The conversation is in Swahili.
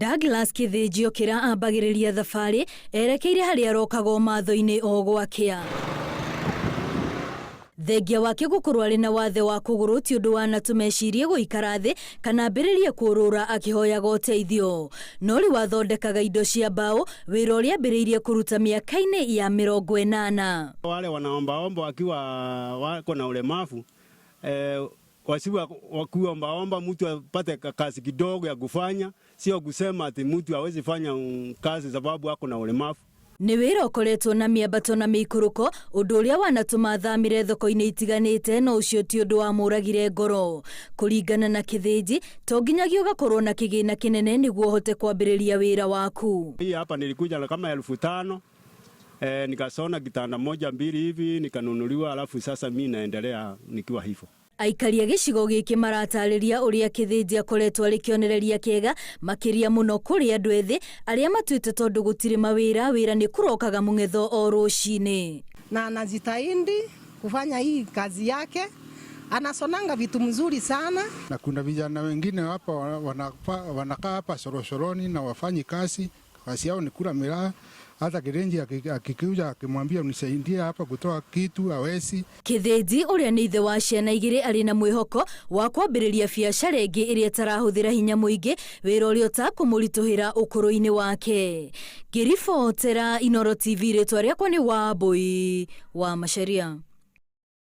Douglas Kithĩnji okĩra ambagĩrĩria thabarĩ erekeire harĩa arokaga matho-inĩ o gwakia. Thengia wake gũkorwo arĩ na wathe wa kũgũrũ ti ũndũ wanatũmecirie gũikara thĩ kana ambĩrĩrie kũrũra akĩhoyaga ũteithio. No rĩu athondekaga indo cia mbao, wĩra ũrĩa ambĩrĩirie kuruta mĩaka-inĩ ya 80. Wale wanaombaomba wakiwa wako na ulemavu wasiwa wakuombaomba mtu apate kazi kidogo ya kufanya, sio kusema ati mtu hawezi fanya kazi sababu ako na ulemavu. Nĩ wĩra ũkoretwo na mĩambato na mĩikũrũko, ũndũ ũrĩa wanatũma athamĩre thoko-inĩ itiganĩte, no ũcio ti ũndũ wamũragire ngoro. Kũringana na Kithĩnji, to nginyagia ũgakorwo na kĩgĩna kĩnene nĩguo ũhote kwambĩrĩria wĩra waku. Hii hapa nilikuja na kama 1500, nikasona kitanda moja mbili hivi nikanunuliwa, alafu sasa mimi naendelea nikiwa hivyo. Aikari a gĩcigo gĩkĩ maratarĩria ũrĩa Kithĩnji akoretwo arĩ kĩonereria kĩega makĩria mũno kũrĩ andũ ethĩ arĩa matuĩte tondũ gũtirĩ mawĩra, wĩra nĩ kũrokaga mũng'etho o rũcinĩ. Na anajitahidi kufanya hii kazi yake, anasonanga vitu mzuri sana. Na kuna vijana wengine hapa wanakaa hapa sorosoroni na wafanyi kazi yao ni kula miraa. Hata Kithĩnji akikuja akimwambia unisaidie hapa kutoa kitu hawezi. Kithĩnji ũrĩa nĩ ithe wa ciana igĩrĩ arĩ na mwĩhoko wa kwambĩrĩria biacara ĩngĩ ĩrĩa tarahũthĩra hinya mũingĩ, wĩra ũrĩa ũtakũmũritũhĩra ũkũrũ-inĩ wake. Ngĩribotera Inooro TV, rĩtwa rĩakwa nĩ Wambui wa Macharia.